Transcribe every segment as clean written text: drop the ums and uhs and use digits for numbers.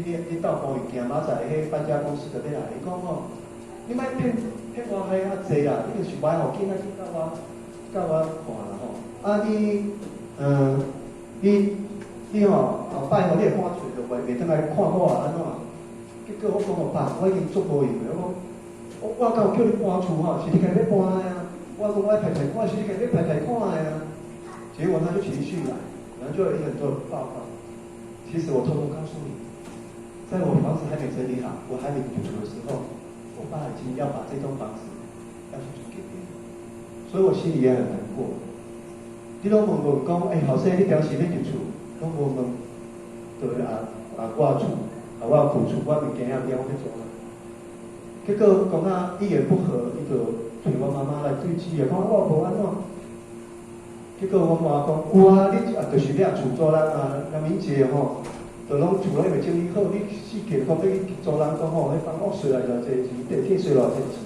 你到帮伊行，明仔迄搬家公司就要来，伊讲吼，你莫骗我遐啊济啦，你就是买互囡仔去甲我看啦吼。啊你吼后摆吼你会搬厝就袂当来看我啊安怎？结果我讲吼爸，我已经做无用了，我敢有叫你搬厝吼，是你家己要搬的啊。我讲我要排看，是你家己要排看的啊。结果他就情绪来，然后就有很多人报告。其实我偷偷告诉你。在我房子还没整理好，我还没入住的时候，我爸已经要把这栋房子要去租给别人，所以我心里也很难过。你拢问我讲，后生你当时要入厝，拢无问，对我厝，我旧厝，我物件要变我去做啦。结果讲一言不合，伊就找我妈妈来对峙啊，讲我无安怎。结果我妈讲，有啊，你就是掠厝做人啊，杨明杰吼。就拢厝内袂整理好，你四界讲要去租人讲吼，迄房屋税来偌济钱，地铁税偌济钱。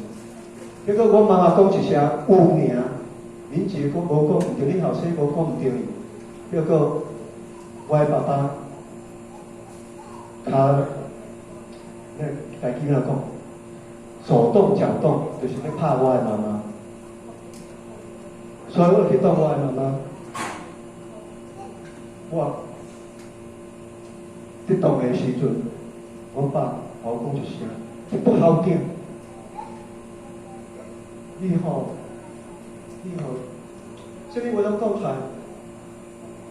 结果我妈妈讲一声有尔，民杰讲无讲毋对，你后生无讲毋对。结果我的爸爸，家己哪讲，手动脚动，就是咧拍我的妈妈。所以我去动我的妈妈，在动的时阵，我爸甲我讲一声，你不好听，你吼，这里我拢讲出来，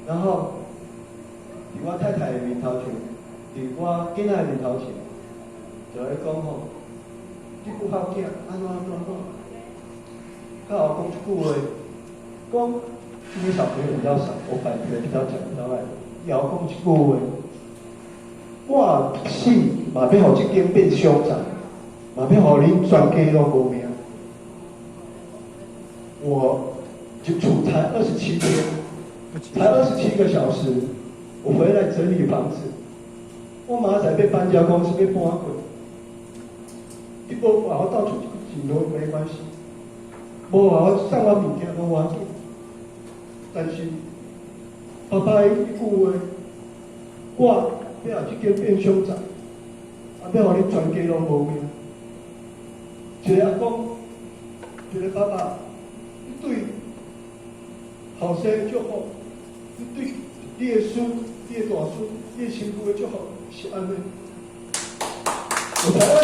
然后伫我太太的面头前，伫我囡仔的面头前，就咧讲吼，你不好听，安怎，甲我讲一句话，讲今天小朋友比较少，我反觉比较讲比较爱，也要讲一句话。我死嘛要互这间变凶宅，嘛要互恁全家拢无命。我入厝才27天，才27个小时，我回来整理房子。我明仔要搬家公司要搬过，你无话我到处去都没关系，无话我送我物件都要紧。但是爸爸的一句话，我。要这间变凶宅，要互你全家拢无命。一个阿公，一个爸爸，你对后生足好，你对你的孙、你的大孙、你的媳妇的足好，是安尼。我台湾，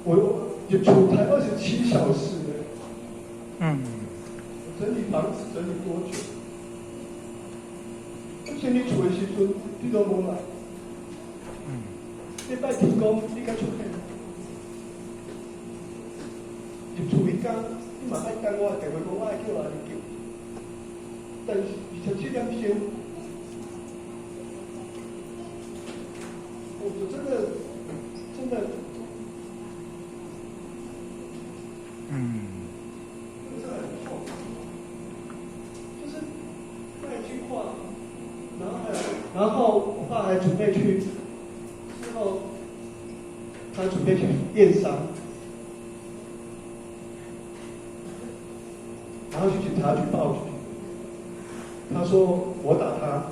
我入厝才27小时我整理房子整理多久？整理厝的时阵，你都无来。你摆天公，你敢出现？入厝迄天，你嘛爱等我的电话，讲我爱叫你叫。但是27点钟，我真的，不是很痛，就是那一句话。然后我爸还准备去，之后他准备去验伤，然后去警察局报警。他说我打他，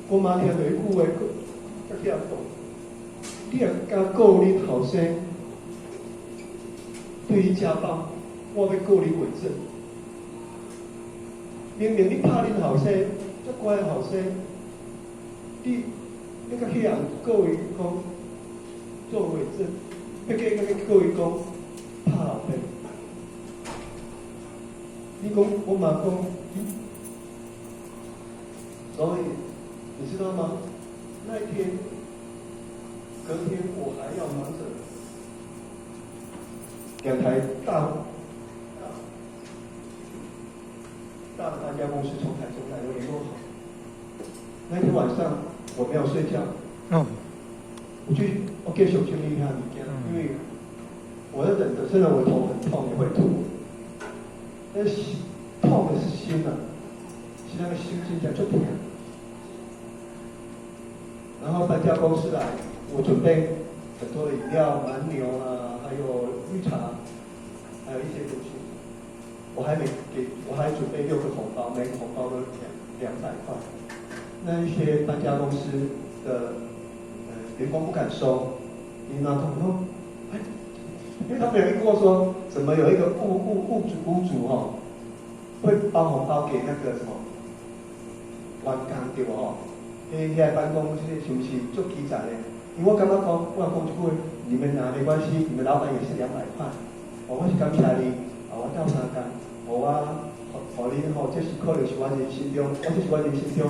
我妈听到一句话，甲遐讲，你若敢告你后生对你家暴，我要告你伪证。明明你拍恁后生，遮乖的后生，你甲迄人告伊讲做伪证，要告伊讲拍后辈。你讲我妈讲，所以你知道吗？那一天，隔天我还要忙着两台大的搬家公司从台中来都联络好。那天晚上我没有睡觉，我继续整理他物件，因为我在忍着，虽然我头很痛也会吐，但是痛的是心啊，是那个心真正就痛。然后搬家公司来，我准备很多的饮料、蛮牛啊，还有绿茶，还有一些东西。我还准备6个红包，每个红包都200块。那一些搬家公司的员工不敢收，领导跟我说，哎，因为他们有跟我说，怎么有一个屋主会包红包给那个什么员工对不遐办公室是不是做基层的？因为我感觉讲，我讲一句话，你们拿没关系，你们老板也是200块，我是感谢你，我斗相共，我你这是可能是我人生中，这是我人生中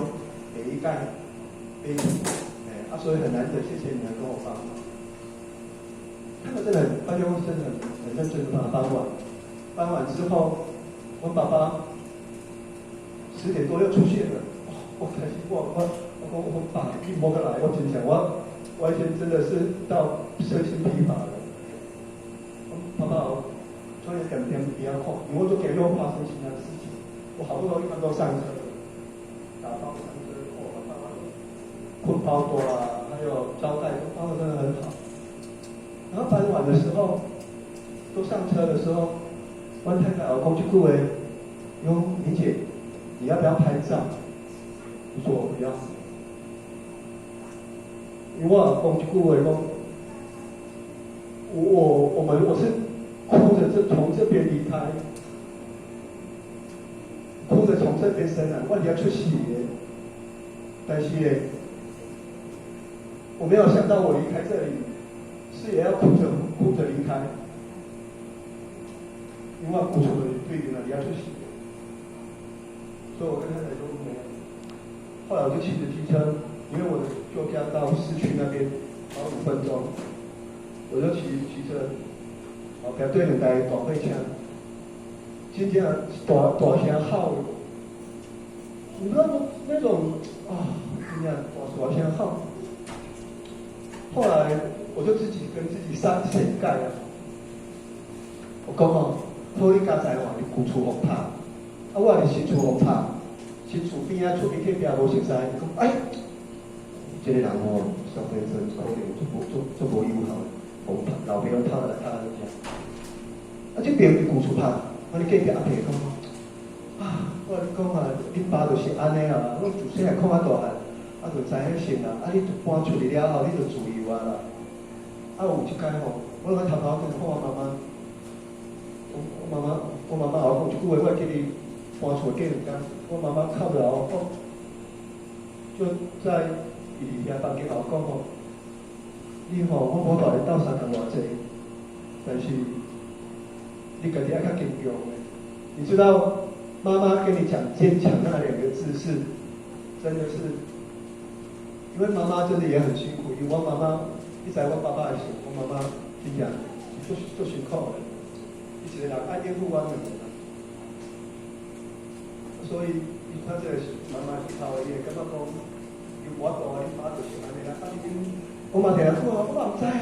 第一届悲剧，所以很难得，谢谢你们跟我帮忙。他们真的搬家公司真的很认真的把它搬完，搬完之后，我爸爸10点多又出现了，我开心，我爸你莫个来，我真想我完全真的是到身心疲乏了。爸爸，专业点不要看，因为我都给又发生其他事情，我好不容易他都上车了，打包上车，爸爸捆包多啊，还有招待都包的真的很好。然后搬完的时候，都上车的时候，我太太老公就顾问，说林姐，你要不要拍照？我说我不要。因为我老公就顾问说，我是哭着从这边离开，哭着从这边升来，我要出血，但是我没有想到我离开这里是也要哭着离开，因为我哭着对于那里要出血，所以我跟太太说没有。后来我就骑着机车，因为我的旧家到市区那边跑5分钟，我就骑车，排队2台大货车，真正大声吼，你知道那种真正大声吼。后来我就自己跟自己删谁盖啊，我讲好你家财你旧厝互拍，我是新厝互拍。新厝边出面去边无熟悉，讲这个人上岁数可能做无友好，互老朋友拍来拍来这。这边是旧厝拍，你隔壁阿伯讲我讲恁爸就是安尼啊，我自细汉看大汉，就知影性啊，你搬出去了后，你就自由啊啦。有一摆我在头头跟看我妈妈，我妈妈讲一句话，我记你。搬厝过2天，我妈妈靠着我就在伊遐房间后讲你我无大日斗相共偌济，但是你家己要较坚强的。你知道妈妈跟你讲坚强那2个字是，真的是，因为妈妈真的也很辛苦。因为我妈妈，你知我爸爸的时候，我妈妈真正做辛苦的，伊一个人爱应付我2个。所以，他这个妈妈是头伊会感觉讲，有我大你爸就是安尼啦。我嘛听人讲，我嘛唔知啊。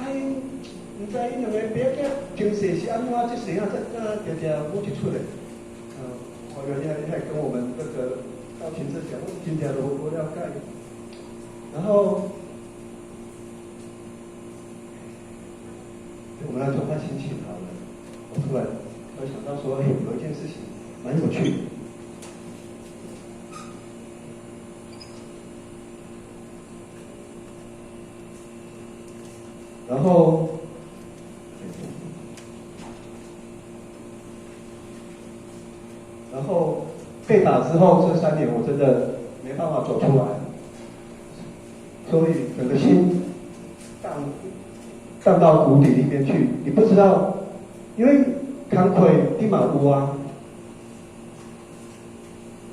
唔知伊2个爸囝平时是安怎，这时啊，常母一出来。我原来还跟我们那个到群社讲，我真正都不了解。然后，我们来转换心情好了。我突然想到说，有一件事情蛮有趣的。然后被打之后这3年我真的没办法走出来，所以整个心荡到谷底里面去。你不知道，因为工课你嘛有啊，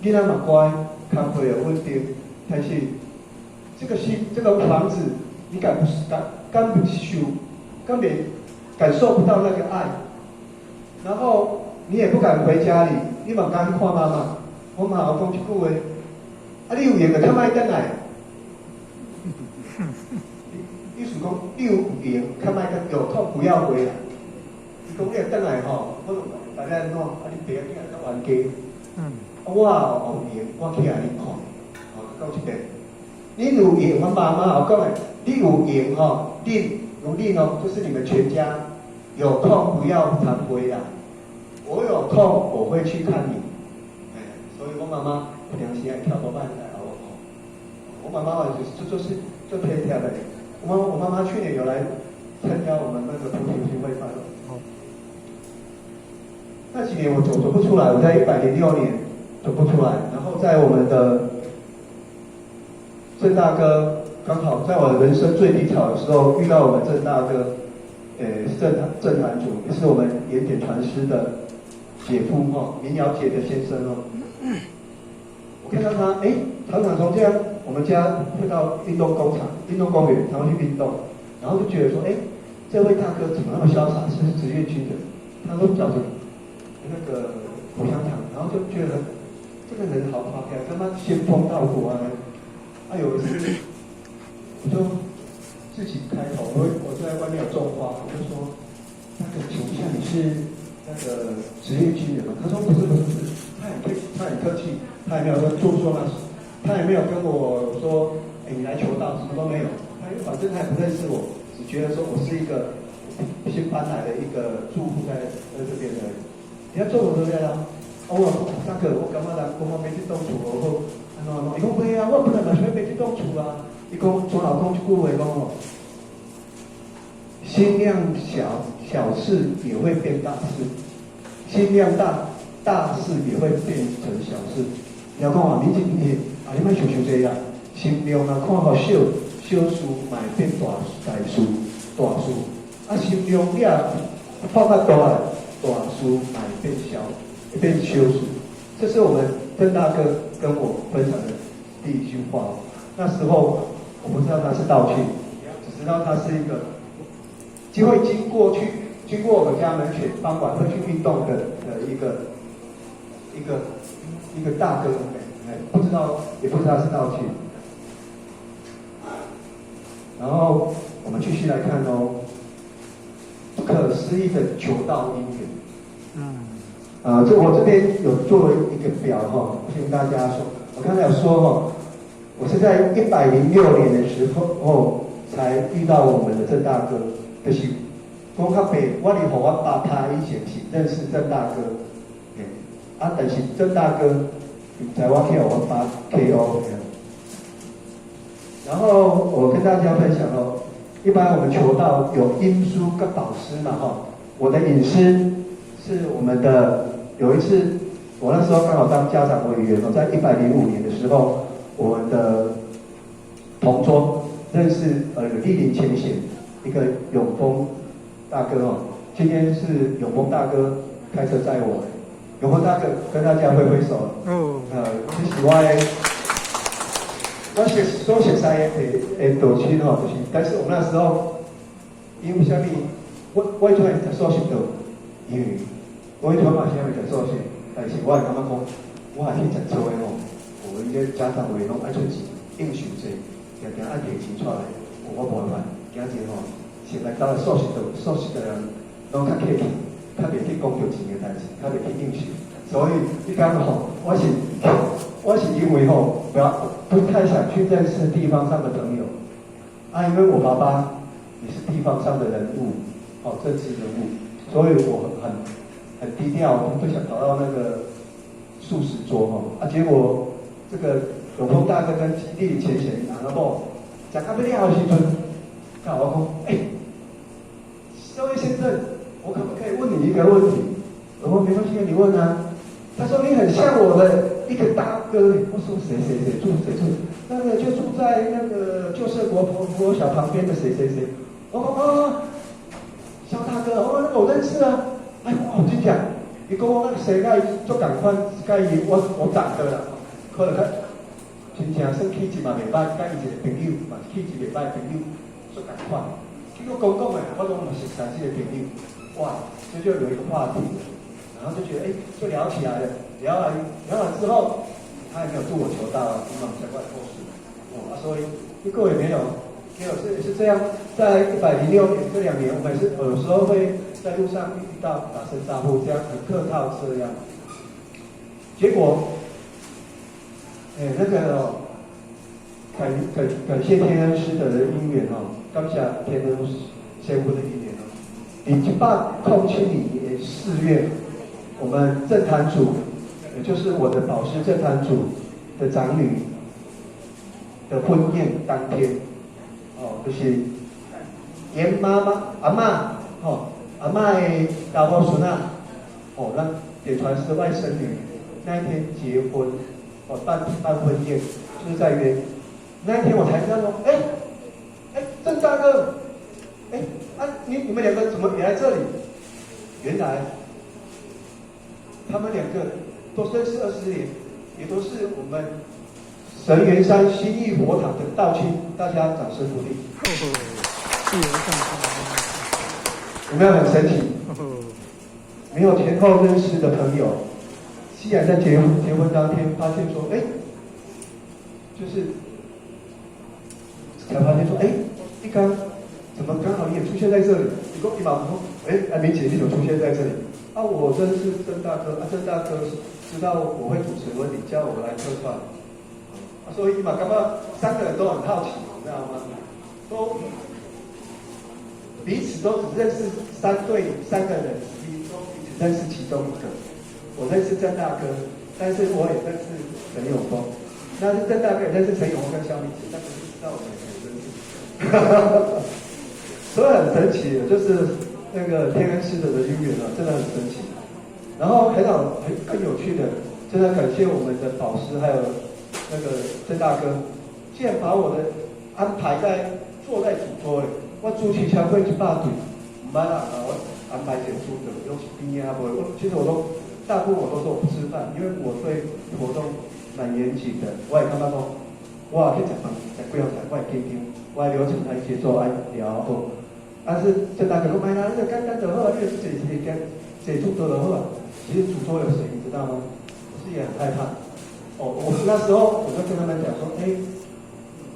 囡仔嘛乖，工课有稳定，但是这个房子你感受不到那个爱，然后你也不敢回家里，你嘛敢去看妈妈。我妈有讲一句话，你有闲就较莫回来。意思讲你有闲，较莫有空不要回来。伊讲你回来可能大家安怎？你爸囝较冤家。我有闲，我去互你看。到这边，你有闲，我妈妈有讲的，你有闲你就是你们全家有空不要常回来。我有空我会去看你，所以我妈妈有当时爱跳舞班来我。我妈妈就偏跳的。我妈妈去年有来参加我们那个菩提训会班。那几年我走不出来，我在106年走不出来，然后在我们的郑大哥刚好在我人生最低潮的时候遇到我们郑大哥，是郑坛主，也是我们原点传师的姐夫民谣姐的先生我看到他，常常从我们家会到运动公园，常常去运动，然后就觉得说，这位大哥怎么那么潇洒，是职业军人，他说找着那个口香糖，然后就觉得这个人好好看，跟他仙风道骨啊。有一次我就自己开口，我就在外面有种花，我就说，那个请问一下你是那个职业军人吗？他说不是，他很客气，他也没有说他也没有跟我说，你来求道，什么都没有，反正他也不认识我，只觉得说我是一个新搬来的一个住户在这边的。你要做我对不对啦？我那个我感觉人讲我要去动厝好，伊讲袂啊，我本来嘛想要去动厝啊。伊讲总老公一句话讲心量小事也会变大事，心量大事也会变成小事。你要讲你这你莫想这样，心量看好小事，嘛会变大事。心量放较大事嘛会变小事。这是我们郑大哥跟我分享的第一句话。那时候我不知道他是道歉，只知道他是一个就会经过我们家门前傍晚会去运动的一个大哥，也不知道是道歉。然后我们继续来看不可思议的求道因缘。我这边有做了一个表跟大家说，我刚才有说我是在106年的时候才遇到我们的郑大哥，就是讲较白，我离我爸他以前是认识郑大哥，但是郑大哥在我去我爸 KO。然后我跟大家分享一般我们求道有音书跟导师嘛我的引师是我们的，有一次我那时候刚好当家长委员在105年的时候，我们的同桌认识莅临前贤一个永丰大哥今天是永丰大哥开车载我，永丰大哥跟大家挥挥手。其实我所熟悉的道亲就是，但是我们那时候因为什么，我迄阵会熟悉到，因为我迄阵嘛是会熟悉，但是我会感觉讲，我还去食醋的我们这家长委拢爱出钱，应酬济，常常爱提钱出来，我无办法，今日先来到熟悉的人，拢较客气，较袂去讲着钱的代志，较袂去应酬，所以你讲我是因为不太想去认识地方上的朋友，因为我爸爸也是地方上的人物，政治人物，所以我很低调，不想跑到那个素食桌结果这个永丰大哥跟莅临前贤然后食到要了的时阵，跟我讲，这位先生，我可不可以问你一个问题？我说没关系，你问啊。他说你很像我的一个大哥，我说谁住？那个就住在那个旧社国小旁边的谁。肖大哥，那个我认识啊。我真讲，你讲我那个谁该做赶快，该我长的啦，可能真正算气质嘛袂歹，甲伊一个朋友嘛气质袂歹朋友做赶快。结果讲的，我拢嘛熟悉这个朋友，哇，这就有一个话题了。然后就觉得就聊起来了，聊完之后，他也没有助我求道，希望相关后事。所以各位没有是这样，在106年这2年，我们是有时候会在路上遇到打声招呼，这样很客套这样。结果，那个感谢天恩师的因缘感谢天恩先父的因缘第107年4月。我们正坛组，也就是我的导师正坛组的长女的婚宴当天，就是严妈妈、阿嬷，阿嬷的大宝孙啊，那点传师的外甥女那一天结婚，办婚宴，就是在约。那一天我才知道说，郑大哥，你们两个怎么也来这里？原来他们两个都认识20年，也都是我们神元山新义佛堂的道亲，大家掌声鼓励。有没有很神奇？没有前后认识的朋友，既然在结婚当天发现说，就是才发现说，一刚怎么刚好你也出现在这里？你马上说，明姐你怎么出现在这里？我认识郑大哥，郑大哥知道我会主持婚礼，叫我来客串。所以嘛，刚刚3个人都很好奇，你知道吗？都彼此都只认识3个人，都彼此认识其中一个。我认识郑大哥，但是我也认识陈永峰。那是郑大哥也认识陈永峰跟肖明杰，但是不知道我们两个认识。所以很神奇的，就是那个天恩师的姻缘啊，真的很神奇。然后更有趣的，真的感谢我们的导师还有那个郑大哥，竟然把我的安排坐在主桌里，我主持超过100对，唔捌啦，我安排演出的，尤其毕业啊，其实大部分我都说我不吃饭，因为我对活动蛮严谨的，我也感觉讲，我去食饭，食几样菜，我会紧张，我的流程爱节奏爱聊好。但是郑大哥说，买啦，你就简单就好，你就坐主桌就好了。其实主桌有谁，你知道吗？我是也很害怕。我那时候我就跟他们讲说，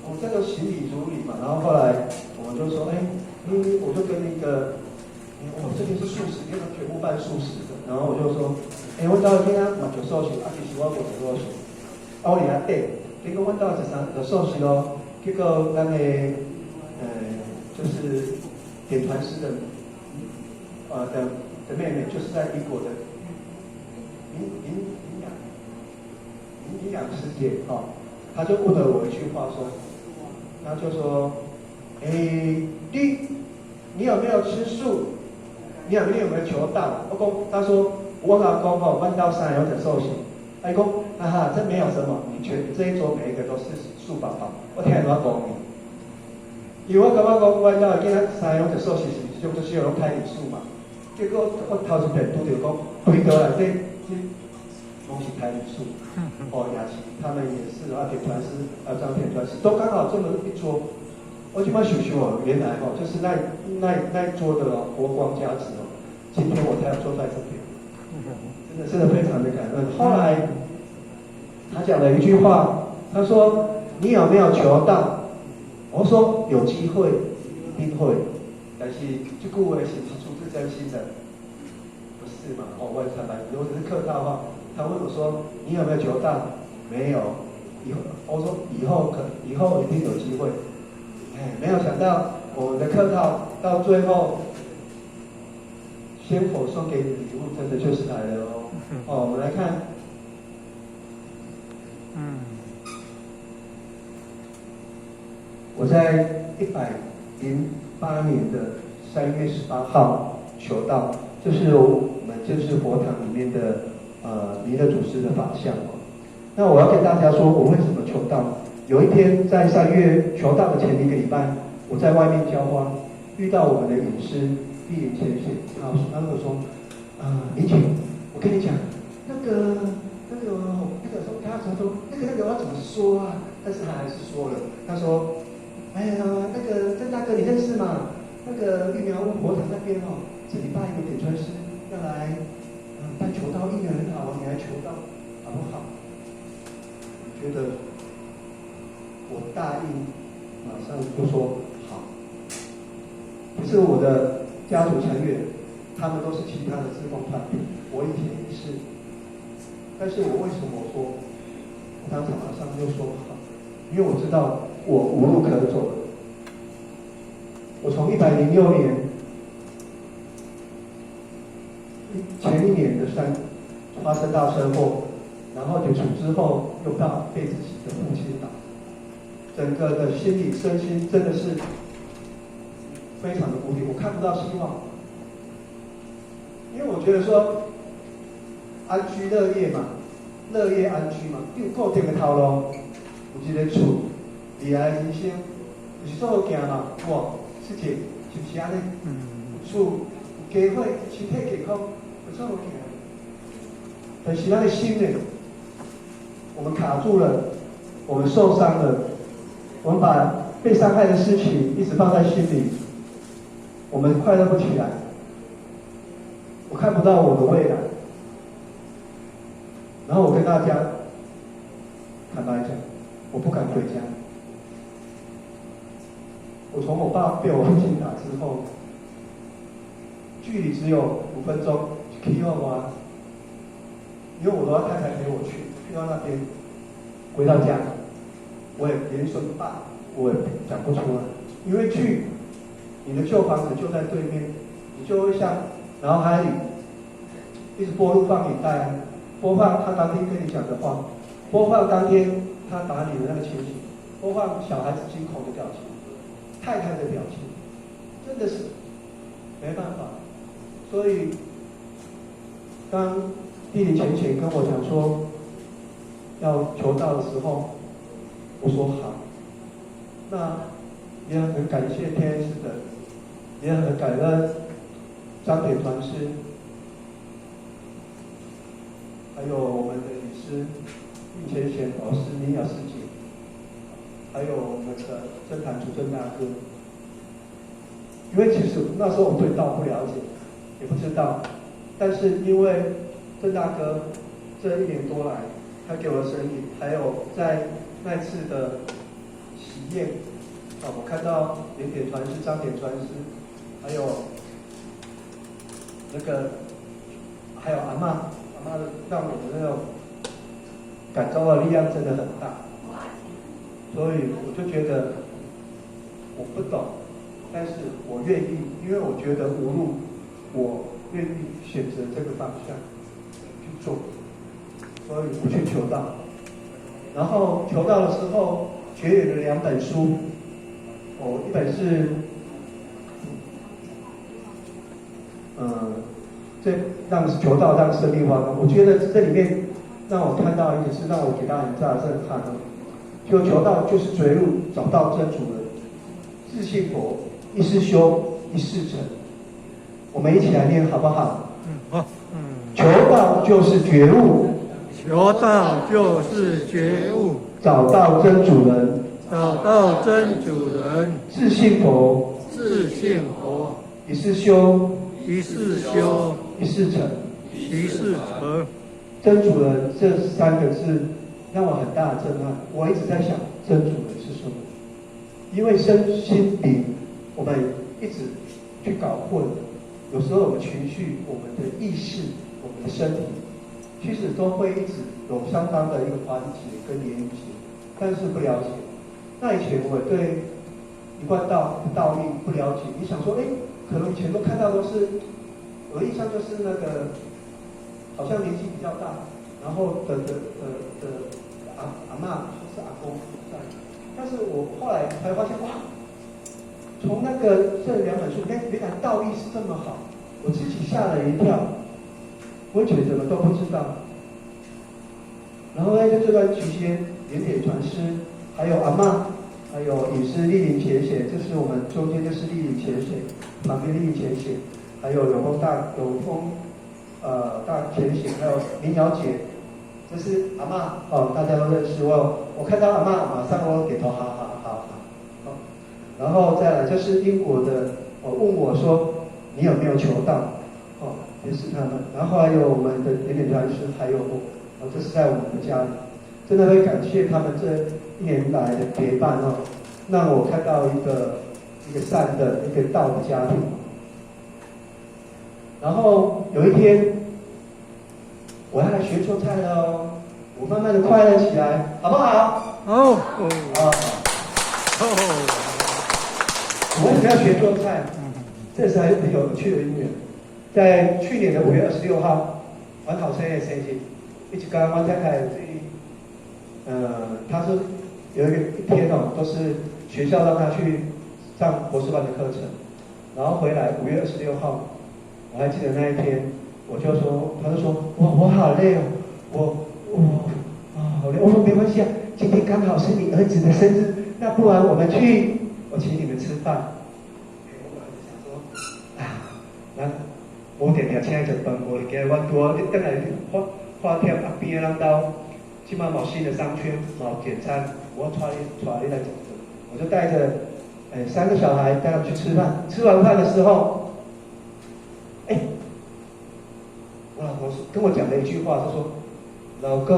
我这个行礼如礼嘛，然后后来我们就说，我就跟那个，我这边是素食，因为全部办素食的，然后我就说，我到今仔嘛就素食，其实我无食素食，我伫遐等，结果我到就素食咯，结果咱的就是点传师的妹妹，就是在英国的营养师姐她就问了我一句话说，她就说，你有没有吃素？你有没有求道？她说我老公弯道上有点寿喜，她讲这没有什么，你这一桌每一个都是素宝宝，我听我讲你。因为我感觉讲，我到今仔3样就寿喜是就是有拢开礼数嘛，结果我头一遍拄着讲，规道内底拢是开礼数，也是他们也是点传师张点传师都刚好这么一桌，我今晚想原来就是那一桌的佛光加持今天我才要坐在这边，真的非常的感恩。后来他讲了一句话，他说你有没有求道？我说有机会一定会，但是这句话是不是出自真心的？不是嘛？我也坦白，如果只是客套话，他问我说你有没有求道？没有。我说以后一定有机会。没有想到我们的客套到最后，仙佛送给你的礼物真的就是来了我们来看，我在108年的3月18号求道，这是我们就是佛堂里面的弥勒祖师的法相那我要跟大家说，我为什么求道？有一天在3月求道的前1个礼拜，我在外面浇花，遇到我们的隐师碧林先生，他跟我说，李姐，我跟你讲，那个我要怎么说啊？但是他还是说了，他说。那个郑大哥你认识吗？那个玉苗屋佛堂那边这礼拜有点传师要来，办求道姻缘很好你来求道好不好？我觉得我答应，马上就说好。不是我的家族成员，他们都是其他的志工团体，我以前也是。但是我为什么说，我当场马上就说好？因为我知道我无路可走了。我从106年前一年的发生大车祸，然后解除之后又到被自己的父亲打，整个的心理身心真的是非常的无力，我看不到希望。因为我觉得说安居乐业嘛，乐业安居嘛，有固定的头路，有一个厝，未来人生就是做好行嘛，哇，世界是不是安尼？有厝，有家伙，身体健康，有做好行。但是他的心呢，我们卡住了，我们受伤了，我们把被伤害的事情一直放在心里，我们快乐不起来。我看不到我的未来，然后我跟大家坦白讲，我不敢回家。我从我爸被我父亲打之后，距离只有5分钟，去到我，因为我都要太太陪我去到那边，回到家，我也连说爸，我也讲不出来，因为去你的旧房子就在对面，你就会像脑海里一直播放影带，播放他当天跟你讲的话，播放当天他打你的那个情形，播放小孩子惊恐的表情，太太的表情，真的是没办法。所以当弟弟浅浅跟我讲说要求道的时候，我说好。那也很感谢天恩师的，也很感恩张典传师，还有我们的理师应前贤老师、林雅师姐，还有我们的政坛主政大哥。因为其实那时候我对道不了解，也不知道，但是因为郑大哥这1年多来，他给我的声音，还有在那次的喜宴，我看到连典传师、张典传师，还有那个，还有阿嬷让我的那种感召的力量真的很大，所以我就觉得我不懂，但是我愿意，因为我觉得无路，我愿意选择这个方向去做，所以我去求道。然后求道的时候，结缘了2本书，一本是这让求道让生命发光。我觉得这里面让我看到一点是让我给大家很大的震撼的，就求道就是觉悟，找到真主人，自信佛，一世修，一世成。我们一起来念好不好？求道就是觉悟，求道就是觉悟，找到真主人，找到真主人，自信佛，自信佛，一世修，一世修，一世成。一世成。真主人这3个字让我很大的震撼。我一直在想真主人是什么，因为身心灵我们一直去搞混，有时候我们情绪、我们的意识、我们的身体，其实都会一直有相当的一个环节跟连接，但是不了解。那以前我对一贯道的道义不了解，你想说，可能以前都看到都是，我的印象就是那个好像年纪比较大，然后的阿嬷是阿公在，但是我后来才发现，哇，从那个这2本书，原来道义是这么好，我自己吓了一跳，我以前怎么都不知道。然后呢，就这段期间，连典传师，还有阿嬷，还有也是莅临浅显，这是我们中间就是莅临浅显，旁边莅临浅显，还有永丰大浅显，还有民谣姐，这是阿嬷大家都认识我看到阿嬷马上我给头好。然后再来就是英国的，问我说你有没有求道？也是他们。然后还有我们的连典传师，还有我，这是在我们的家里，真的会感谢他们这1年来的陪伴让我看到一个善的一个道的家庭。然后有一天，我要来学做菜了我慢慢的快乐起来，好不好？我为什么要学做菜？这是还是很有趣的因缘。在去年的5月26号，阮后生的生日，一天阮太太他说有一天哦，都是学校让他去上博士班的课程，然后回来5月26号，我还记得那一天，他就说我好累哦，好累，我说没关系啊，今天刚好是你儿子的生日，那不然我请你们吃饭。我儿子想说那5点了，请来食饭，无你今我拄你等来花店旁边的人家，今晚有新的商圈，有简餐，我带你来讲课，我就带着3个小孩带他们去吃饭。吃完饭的时候，我老婆跟我讲了一句话，她说：“老公，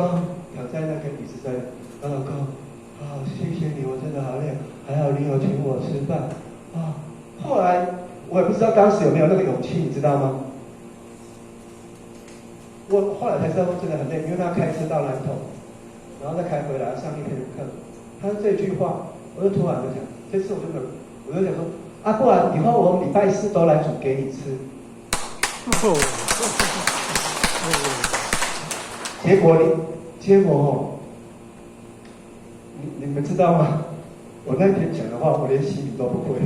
躺在那个椅子上，老公，谢谢你，我真的好累，还好你有请我吃饭啊。”后来我也不知道当时有没有那个勇气，你知道吗？我后来才知道，真的很累，因为他开车到南投，然后再开回来上一天的课。他这句话，我就突然就想，这次我就想说，不然以后我们礼拜4都来煮给你吃。结果你们知道吗？我那天讲的话，我连西语都不会，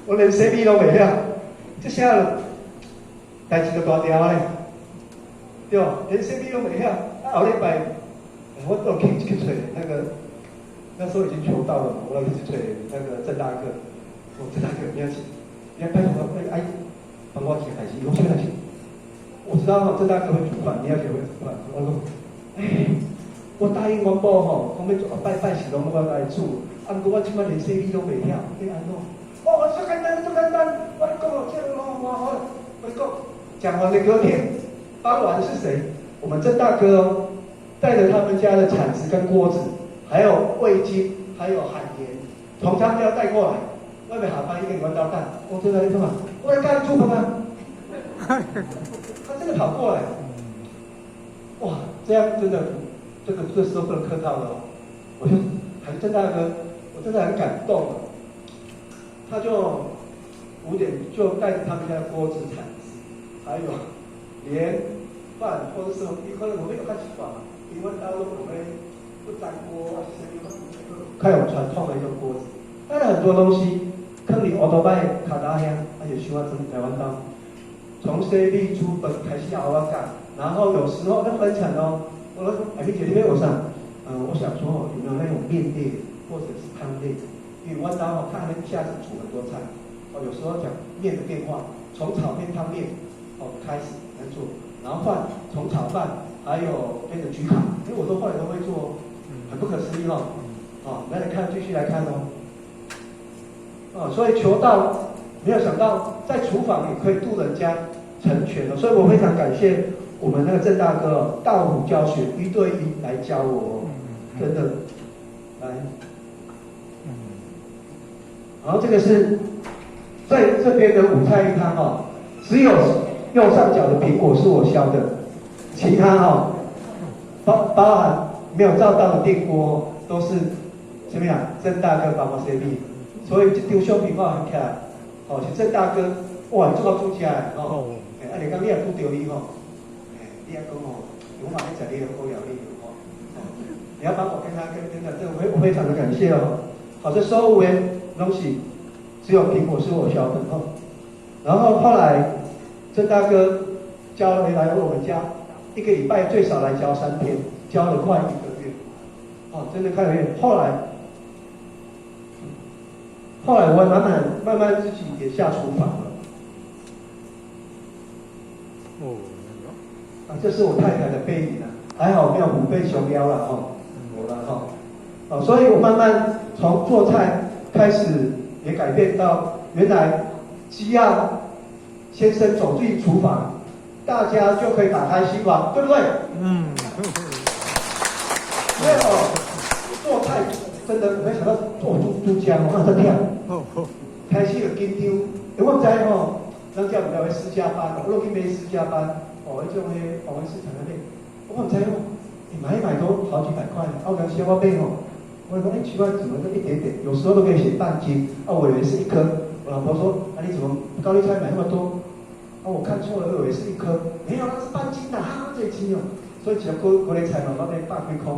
我连 CB 都没了，这下代志就大条嘞，对吧？连 CB 都没了，后礼拜我都去找那时候已经求到了嘛，我要去找那个郑大哥，郑大哥你要拜托阿姨帮我写台词，我写台词。我知道郑大哥会煮饭，你要学会煮饭。我说，我答应阮某讲要做拜是拢我来煮，不过我即摆连 CP 都袂晓，你安怎？最简单，我讲这个我讲，讲完的隔天，傍晚是谁？我们郑大哥带着他们家的铲子跟锅子，还有味精，还有海盐，从他们家带过来。外面下班一个人玩到蛋，我真的你干嘛？我来干煮饭吗？他真的跑过来，哇！这样真的，这时候不能客套了。我就喊郑大哥，我真的很感动。他就5点就带着他们家的锅子、铲子，还有连饭或者是可能我们有看习惯嘛，因为大陆我们不粘锅，开有传统的一个锅子，带了很多东西。坑里奥多拜卡达香，而且喜欢从台湾到，从 CB 猪本开始熬啊干，然后有时候分成哦，我说你姐姐我想，我想说有没有那种面类或者是汤类，因为弯刀他还能一下子煮很多菜，有时候讲面的变化，从炒面汤面开始来做，然后换从炒饭还有变成焗烤，因为我后来都会做，很不可思议来看继续来看哦。所以求道没有想到在厨房也可以度人家成全了，所以我非常感谢我们那个郑大哥道府教学1对1来教我，真的来，然后这个是在这边的5菜1汤只有右上角的苹果是我削的，其他包含没有照到的电锅都是什么呀？郑大哥帮我设立。所以这张相片我很起来，是郑大哥，哇，做到煮起来你讲你也拄到你你也讲我马上食你的好料理你要帮我跟他，这个我非常的感谢好，这所有的东西只有苹果是我削的然后后来郑大哥教回来我们家1个礼拜最少来教3天，教了快1个月，真的快1个月，后来我慢慢自己也下厨房了。这是我太太的背影还好没有虎背熊腰了所以我慢慢从做菜开始也改变到，原来只要先生走进厨房，大家就可以打开心房，对不对？因为做菜。真的，我没想到做猪浆这跳，开始就紧张。我唔知人家唔了去私家班，我落去买私家班，迄种华文市场那边，我唔知买都好几百块，我讲小我买我说奇怪，怎么就一点点？有时候都可以写半斤，我以为是1颗。我老婆说，你怎么高丽菜买那么多？我看错了，我以为是1颗，没有，那是半斤呐，哈，这斤哦。所以一个果果的菜嘛，我得100几块。